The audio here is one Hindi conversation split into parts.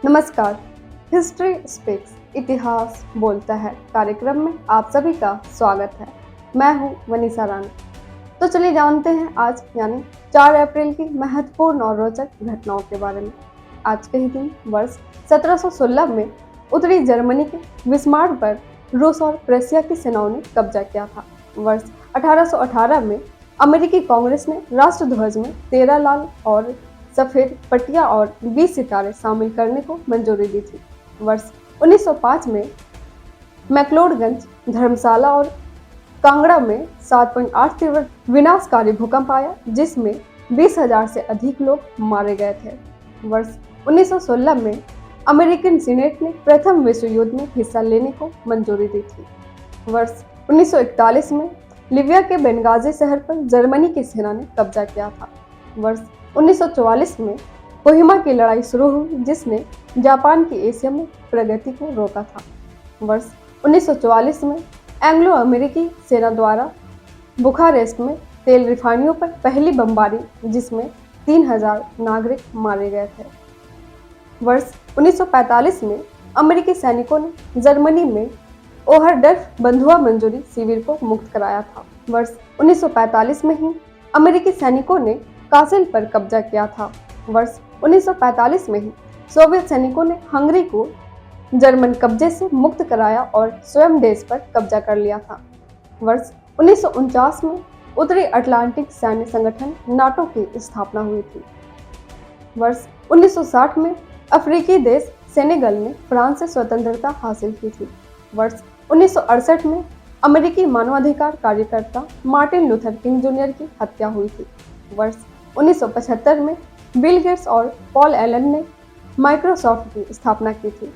नमस्कार। हिस्ट्री स्पीक्स इतिहास बोलता है कार्यक्रम में आप सभी का स्वागत है। मैं हूं वनीसा रानी। तो चलिए जानते हैं आज यानी 4 अप्रैल की महत्वपूर्ण और रोचक घटनाओं के बारे में। आज के ही दिन वर्ष 1716 में उत्तरी जर्मनी के बिस्मार्क पर रूस और प्रेशिया की सेनाओं ने कब्जा किया था। वर्ष 1818 में अमेरिकी कांग्रेस ने राष्ट्रध्वज में 13 लाल और सफेद पट्टियां और 20 सितारे शामिल करने को मंजूरी दी थी। वर्ष 1905 में मैक्लोडगंज, धर्मशाला और कांगड़ा में 7.8 तीव्र विनाशकारी भूकंप आया, जिसमें 20,000 से अधिक लोग मारे गए थे। वर्ष 1916 में अमेरिकन सीनेट ने प्रथम विश्व युद्ध में हिस्सा लेने को मंजूरी दी थी। वर्ष 1941 में लीबिया के बेंगाजी शहर पर जर्मनी की सेना ने कब्जा किया था। वर्ष 1944 में कोहिमा की लड़ाई शुरू हुई, जिसने जापान की एशिया में प्रगति को रोका था। वर्ष 1944 में एंग्लो अमेरिकी सेना द्वारा बुखारेस्ट में तेल रिफाइनरियों पर पहली बमबारी, जिसमें 3,000 नागरिक मारे गए थे। वर्ष 1945 में अमेरिकी सैनिकों ने जर्मनी में ओहरडर्फ बंधुआ मंजूरी शिविर को मुक्त कराया था। वर्ष 1945 में ही अमेरिकी सैनिकों ने कासिल पर कब्जा किया था। वर्ष 1945 में ही सोवियत सैनिकों ने हंगरी को जर्मन कब्जे से मुक्त कराया और स्वयं देश पर कब्जा कर लिया था। वर्ष 1949 में उत्तरी अटलांटिक सैन्य संगठन नाटो की स्थापना हुई थी। वर्ष 1960 में अफ्रीकी देश सेनेगल ने फ्रांस से स्वतंत्रता हासिल की थी। वर्ष 1968 में अमेरिकी मानवाधिकार कार्यकर्ता मार्टिन लूथर किंग जूनियर की हत्या हुई थी। वर्ष 1975 में बिल गेट्स और पॉल एलन ने माइक्रोसॉफ्ट की स्थापना की थी।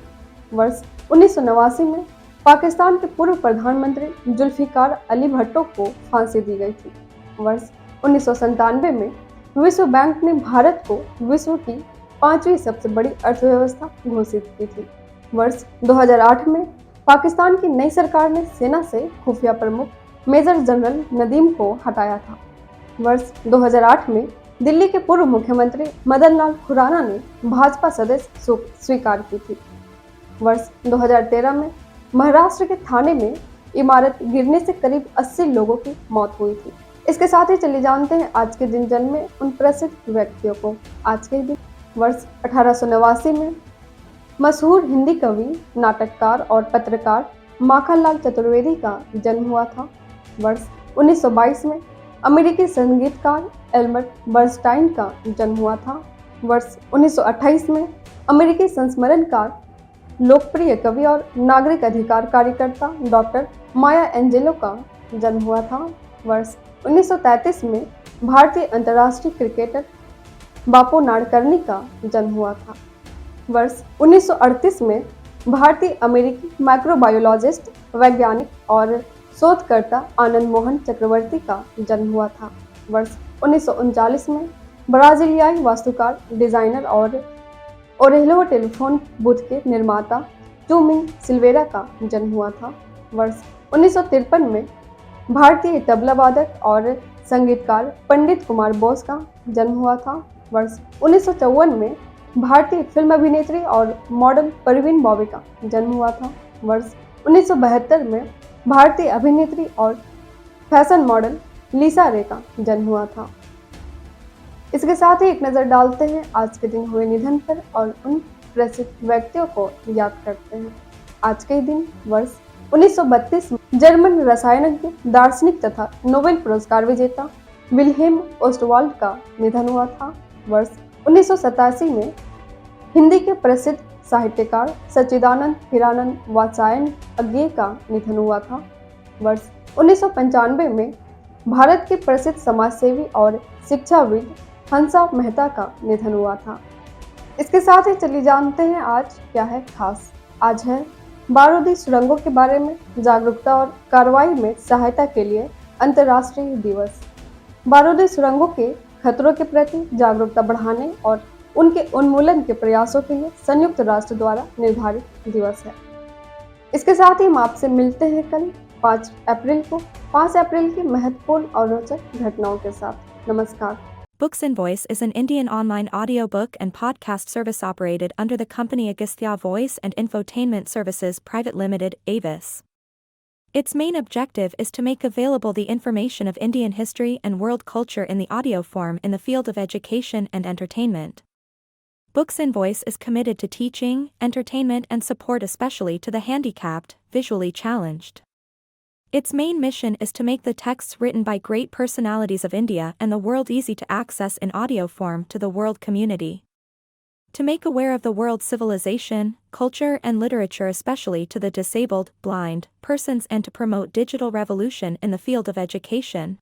वर्ष 1989 में पाकिस्तान के पूर्व प्रधानमंत्री जुल्फिकार अली भट्टो को फांसी दी गई थी। वर्ष 1997 में विश्व बैंक ने भारत को विश्व की 5वीं सबसे बड़ी अर्थव्यवस्था घोषित की थी। वर्ष 2008 में पाकिस्तान की नई सरकार ने सेना से खुफिया प्रमुख मेजर जनरल नदीम को हटाया था। वर्ष 2008 में दिल्ली के पूर्व मुख्यमंत्री मदन लाल खुराना ने भाजपा सदस्य स्वीकार की थी। वर्ष 2013 में महाराष्ट्र के थाने में इमारत गिरने से करीब 80 लोगों की मौत हुई थी। इसके साथ ही चलिए जानते हैं आज के दिन जन्मे उन प्रसिद्ध व्यक्तियों को। आज के दिन वर्ष 1889 में मशहूर हिंदी कवि, नाटककार और पत्रकार माखनलाल चतुर्वेदी का जन्म हुआ था। वर्ष 1922 में अमेरिकी संगीतकार एल्बर्ट बर्नस्टाइन का जन्म हुआ था। वर्ष 1928 में अमेरिकी संस्मरणकार, लोकप्रिय कवि और नागरिक अधिकार कार्यकर्ता डॉक्टर माया एंजेलो का जन्म हुआ था। वर्ष 1933 में भारतीय अंतर्राष्ट्रीय क्रिकेटर बापू नाडकर्णी का जन्म हुआ था। वर्ष 1938 में भारतीय अमेरिकी माइक्रोबायोलॉजिस्ट, वैज्ञानिक और शोधकर्ता आनंद मोहन चक्रवर्ती का जन्म हुआ था। वर्ष 1939 में ब्राजीलियाई वास्तुकार, डिजाइनर और ओरेल्हो टेलीफोन बूथ के निर्माता टूमिंग सिल्वेरा का जन्म हुआ था। वर्ष 1953 में भारतीय तबला वादक और संगीतकार पंडित कुमार बोस का जन्म हुआ था। वर्ष 1954 में भारतीय फिल्म अभिनेत्री और मॉडल परवीन बॉबी का जन्म हुआ था। वर्ष 1972 में भारतीय अभिनेत्री और फैशन मॉडल लिसा रे का जन्म हुआ था। इसके साथ ही एक नज़र डालते हैं आज के दिन हुए निधन पर और उन प्रसिद्ध व्यक्तियों को याद करते हैं। आज के दिन वर्ष 1932 में जर्मन रसायनज्ञ, दार्शनिक तथा नोबेल पुरस्कार विजेता विल्हेम ओस्टवाल्ड का निधन हुआ था। वर्ष 1987 में हिंदी के प्रसिद्ध साहित्यकार सच्चिदानंद हिरानंद वात्स्यायन अज्ञेय का निधन हुआ था। वर्ष 1995 में भारत के प्रसिद्ध समाजसेवी और शिक्षाविद हंसा मेहता का निधन हुआ था। इसके साथ ही चलिए जानते हैं आज क्या है खास। आज है बारूदी सुरंगों के बारे में जागरूकता और कार्रवाई में सहायता के लिए अंतर्राष्ट्रीय दिवस। बारूदी सुरंगों के खतरों के प्रति जागरूकता बढ़ाने और उनके उन्मूलन के प्रयासों के लिए संयुक्त राष्ट्र द्वारा निर्धारित दिवस है। इसके साथ ही हम आपसे मिलते हैं कल 5 अप्रैल को 5 अप्रैल की महत्वपूर्ण और रोचक घटनाओं के साथ। नमस्कार। Books in Voice is an Indian online audiobook and podcast service operated under the company Agastya Voice and Infotainment Services Private Limited, Avis. Its main objective is to make available the information of Indian history and world culture in the audio form in the field of education and entertainment. Books in Voice is committed to teaching, entertainment and support especially to the handicapped, visually challenged. Its main mission is to make the texts written by great personalities of India and the world easy to access in audio form to the world community. To make aware of the world's civilization, culture and literature especially to the disabled, blind, persons and to promote digital revolution in the field of education.